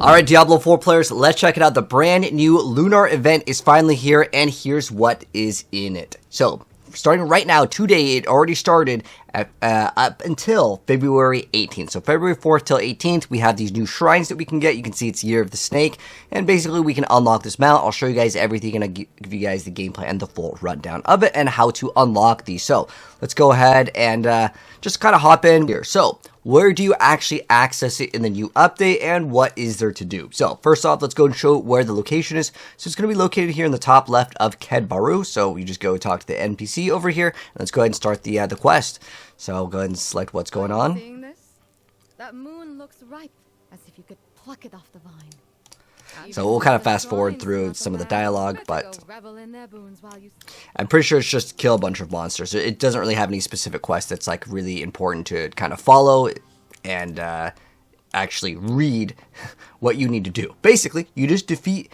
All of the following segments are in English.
Alright, Diablo 4 players, let's check it out. The brand new Lunar event is finally here, and here's what is in it. So, starting right now, today, it already started up until February 18th. So February 4th till 18th, we have these new shrines that we can get. You can see it's Year of the Snake, and basically we can unlock this mount. I'll show you guys everything, and I'll give you guys the gameplay and the full rundown of it and how to unlock these. So let's go ahead and just kind of hop in here. So where do you actually access it in the new update, and what is there to do? So first off, let's go and show where the location is. So it's going to be located here in the top left of Kedbaru. So you just go talk to the NPC over here, and let's go ahead and start the quest. So go ahead and select what's going on. Seeing this? That moon looks ripe, as if you could pluck it off the vine. So we'll kind of fast forward through some of the dialogue, but I'm pretty sure it's just kill a bunch of monsters. It doesn't really have any specific quest that's like really important to kind of follow and actually read what you need to do. Basically, you just defeat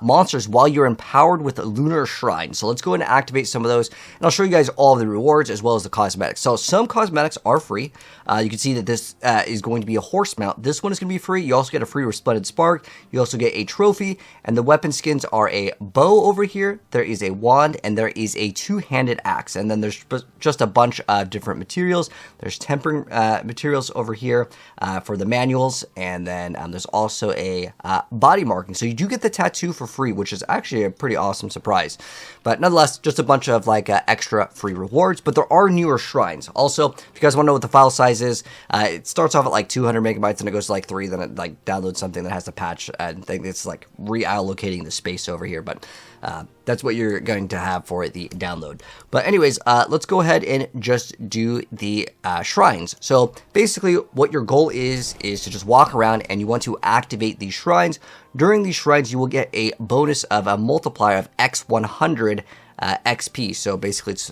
monsters while you're empowered with a lunar shrine. So let's go ahead and activate some of those, and I'll show you guys all of the rewards as well as the cosmetics. So some cosmetics are free. You can see that this is going to be a horse mount. This one is going to be free. You also get a free Resplendent Spark. You also get a trophy, and the weapon skins are a bow over here. There is a wand, and there is a two-handed axe, and then there's just a bunch of different materials. There's tempering materials over here for the manuals, and then there's also a body marking. So you do get the tattoo for free, which is actually a pretty awesome surprise. But nonetheless, just a bunch of like extra free rewards. But there are newer shrines. Also, if you guys want to know what the file size is, it starts off at like 200 megabytes and it goes to like 3. Then it like downloads something that has to patch, and I think it's like reallocating the space over here. But that's what you're going to have for the download. But anyways, let's go ahead and just do the shrines. So basically what your goal is to just walk around, and you want to activate these shrines. During these shrines, you will get a bonus of a multiplier of X100 XP. So basically it's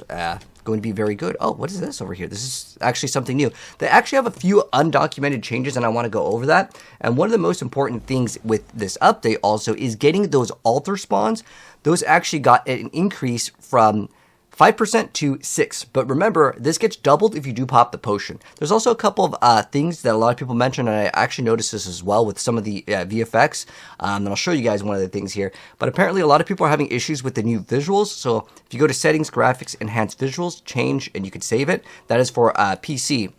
going to be very good. Oh, what is this over here? This is actually something new. They actually have a few undocumented changes, and I want to go over that. And one of the most important things with this update also is getting those altar spawns. Those actually got an increase from 5% to 6%. But remember, this gets doubled if you do pop the potion. There's also a couple of things that a lot of people mention, and I actually noticed this as well with some of the VFX. And I'll show you guys one of the things here. But apparently a lot of people are having issues with the new visuals. So if you go to Settings, Graphics, Enhance Visuals, Change, and you can save it. That is for PC.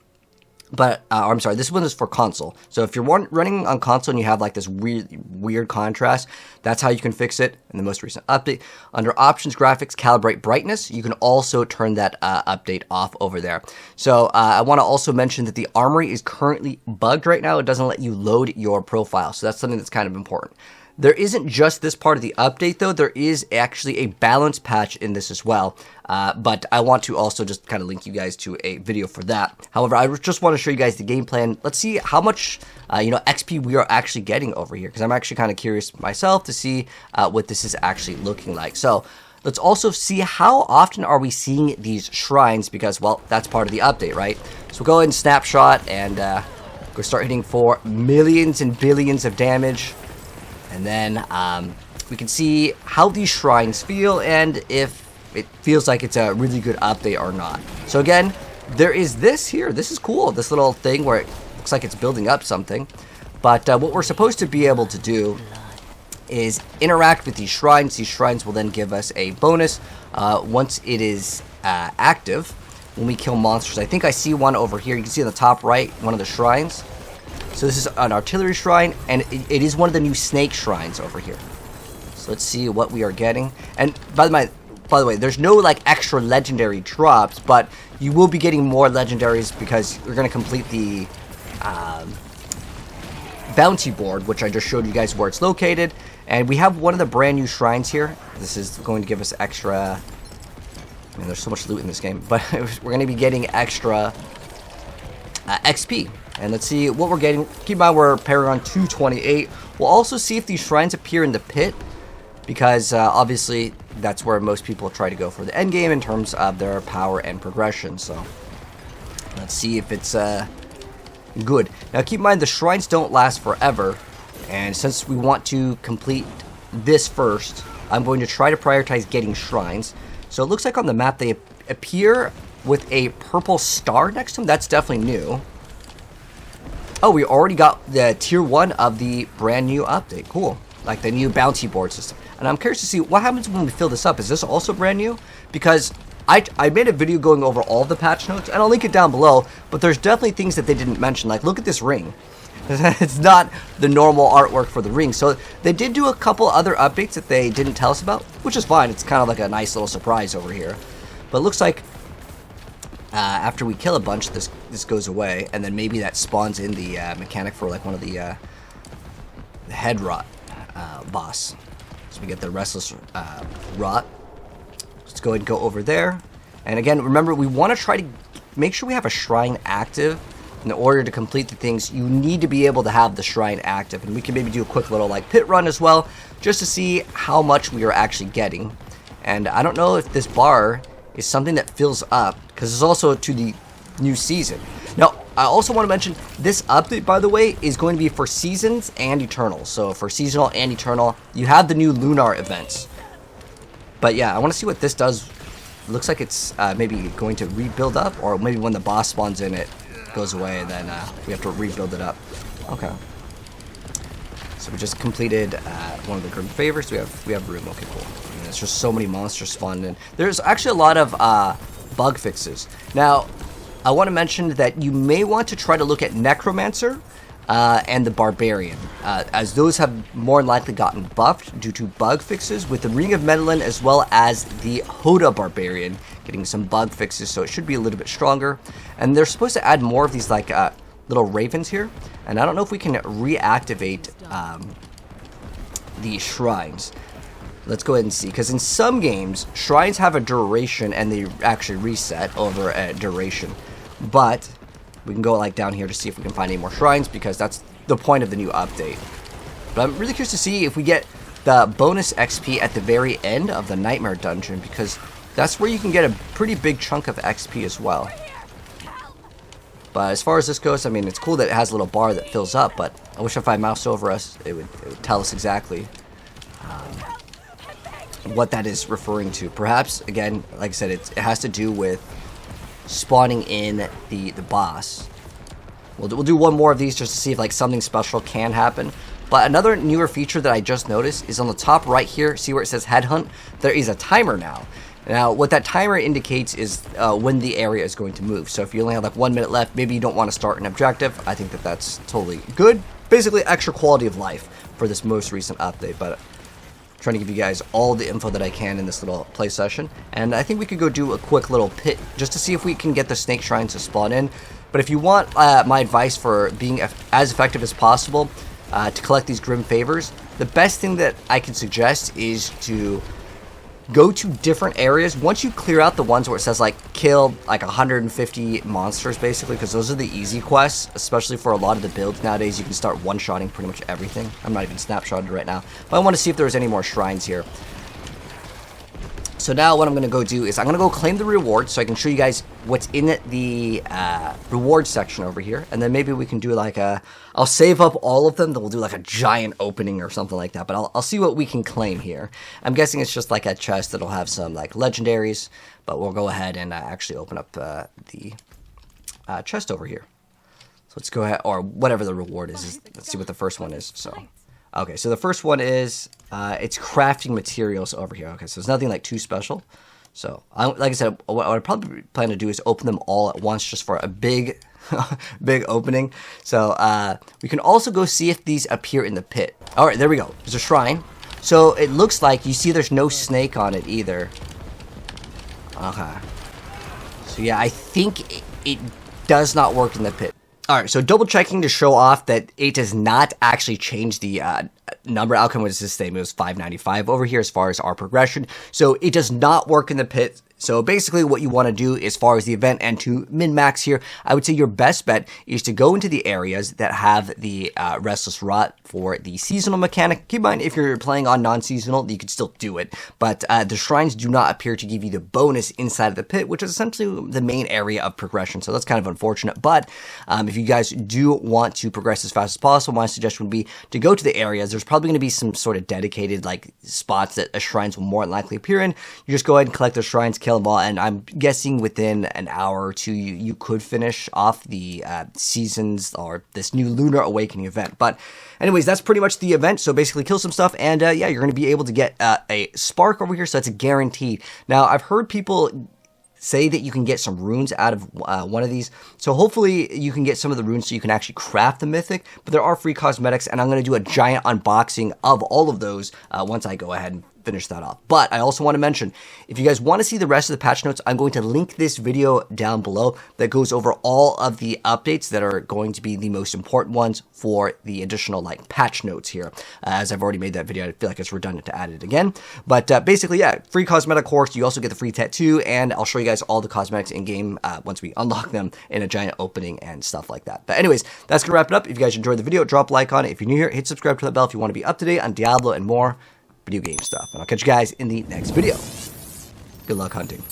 But, I'm sorry, this one is for console. So if you're running on console and you have like this weird contrast, that's how you can fix it in the most recent update. Under Options, Graphics, Calibrate Brightness, you can also turn that update off over there. So I want to also mention that the armory is currently bugged right now. It doesn't let you load your profile. So that's something that's kind of important. There isn't just this part of the update, though. There is actually a balance patch in this as well. But I want to also just kind of link you guys to a video for that. However, I just want to show you guys the game plan. Let's see how much, XP we are actually getting over here, because I'm actually kind of curious myself to see what this is actually looking like. So let's also see how often are we seeing these shrines, because, well, that's part of the update, right? So we'll go ahead and snapshot and go start hitting for millions and billions of damage. And then we can see how these shrines feel and if it feels like it's a really good update or not. So again, there is this here. This is cool. This little thing where it looks like it's building up something. But what we're supposed to be able to do is interact with these shrines. These shrines will then give us a bonus once it is active when we kill monsters. I think I see one over here. You can see on the top right, one of the shrines. So this is an artillery shrine, and it is one of the new snake shrines over here. So let's see what we are getting. And by the way, there's no like extra legendary drops, but you will be getting more legendaries because you're going to complete the bounty board, which I just showed you guys where it's located. And we have one of the brand new shrines here. This is going to give us extra. I mean, there's so much loot in this game, but we're going to be getting extra XP. And let's see what we're getting. Keep in mind we're Paragon 228. We'll also see if these shrines appear in the pit, because obviously that's where most people try to go for the end game in terms of their power and progression. So let's see if it's good. Now keep in mind the shrines don't last forever, and since we want to complete this first, I'm going to try to prioritize getting shrines. So it looks like on the map they appear with a purple star next to them. That's definitely new. Oh, we already got the tier 1 of the brand new update. Cool. Like the new bounty board system. And I'm curious to see what happens when we fill this up. Is this also brand new? Because I made a video going over all the patch notes, and I'll link it down below, but there's definitely things that they didn't mention. Like, look at this ring. It's not the normal artwork for the ring. So they did do a couple other updates that they didn't tell us about, which is fine. It's kind of like a nice little surprise over here. But it looks like after we kill a bunch, this goes away, and then maybe that spawns in the mechanic for like one of the head rot boss. So we get the restless rot. Let's go ahead and go over there. And again, remember, we want to try to make sure we have a shrine active. In order to complete the things, you need to be able to have the shrine active. And we can maybe do a quick little like pit run as well, just to see how much we are actually getting. And I don't know if this bar is something that fills up, because it's also to the new season. Now, I also want to mention this update, by the way, is going to be for seasons and eternal. So for seasonal and eternal, you have the new Lunar events. But yeah, I want to see what this does. It looks like it's maybe going to rebuild up, or maybe when the boss spawns in, it goes away, and then we have to rebuild it up. Okay. So we just completed one of the grim favors. We have room. Okay, cool. And there's just so many monsters spawned in. There's actually a lot of bug fixes. Now, I want to mention that you may want to try to look at Necromancer and the Barbarian, as those have more than likely gotten buffed due to bug fixes, with the Ring of Medellin as well as the Hoda Barbarian getting some bug fixes, so it should be a little bit stronger. And they're supposed to add more of these like little ravens here, and I don't know if we can reactivate the shrines. Let's go ahead and see, because in some games shrines have a duration and they actually reset over a duration, but we can go like down here to see if we can find any more shrines, because that's the point of the new update. But I'm really curious to see if we get the bonus XP at the very end of the Nightmare Dungeon, because that's where you can get a pretty big chunk of XP as well. But as far as this goes, I mean, it's cool that it has a little bar that fills up, but I wish if I moused over us, it would tell us exactly what that is referring to. Perhaps, again, like I said, it has to do with spawning in the boss. We'll do one more of these just to see if like something special can happen. But another newer feature that I just noticed is on the top right here. See where it says Headhunt? There is a timer now. Now, what that timer indicates is when the area is going to move. So if you only have like 1 minute left, maybe you don't want to start an objective, I think that that's totally good. Basically, extra quality of life for this most recent update. But I'm trying to give you guys all the info that I can in this little play session. And I think we could go do a quick little pit just to see if we can get the snake shrines to spawn in. But if you want my advice for being as effective as possible to collect these grim favors, the best thing that I can suggest is to go to different areas. Once you clear out the ones where it says like kill like 150 monsters, basically, because those are the easy quests, especially for a lot of the builds nowadays. You can start one-shotting pretty much everything. I'm not even snapshotted right now, but I want to see if there's any more shrines here. So now what I'm going to go do is I'm going to go claim the reward so I can show you guys what's in the reward section over here. And then maybe we can do like I'll save up all of them, then we'll do like a giant opening or something like that. But I'll see what we can claim here. I'm guessing it's just like a chest that'll have some like legendaries. But we'll go ahead and actually open up the chest over here. So let's go ahead, or whatever the reward is. Let's see what the first one is. So. Okay, so the first one is, it's crafting materials over here. Okay, so it's nothing like too special. So, like I said, what I would probably plan to do is open them all at once just for a big, big opening. So, we can also go see if these appear in the pit. Alright, there we go. There's a shrine. So, it looks like, you see there's no snake on it either. Okay. So, yeah, I think it does not work in the pit. Alright, so double checking to show off that it does not actually change the number. Outcome was the same. It was 595 over here as far as our progression. So it does not work in the pit. So basically what you want to do as far as the event and to min-max here, I would say your best bet is to go into the areas that have the Restless Rot for the seasonal mechanic. Keep in mind, if you're playing on non-seasonal, you can still do it. But the shrines do not appear to give you the bonus inside of the pit, which is essentially the main area of progression. So that's kind of unfortunate. But if you guys do want to progress as fast as possible, my suggestion would be to go to the areas. There's probably going to be some sort of dedicated like spots that shrines will more than likely appear in. You just go ahead and collect those shrines, kill kill them all, and I'm guessing within an hour or two you could finish off the seasons or this new Lunar Awakening event. But anyways, that's pretty much the event. So basically kill some stuff, and yeah, you're going to be able to get a spark over here, so that's a guaranteed. Now, I've heard people say that you can get some runes out of one of these, so hopefully you can get some of the runes so you can actually craft the mythic, but there are free cosmetics, and I'm going to do a giant unboxing of all of those once I go ahead and finish that off. But I also want to mention, if you guys want to see the rest of the patch notes, I'm going to link this video down below that goes over all of the updates that are going to be the most important ones for the additional like patch notes here. As I've already made that video, I feel like it's redundant to add it again. But basically, yeah, free cosmetic horse. You also get the free tattoo, and I'll show you guys all the cosmetics in game once we unlock them in a giant opening and stuff like that. But anyways, that's gonna wrap it up. If you guys enjoyed the video, drop a like on it. If you're new here, hit subscribe to the bell if you want to be up to date on Diablo and more video game stuff. And I'll catch you guys in the next video. Good luck hunting.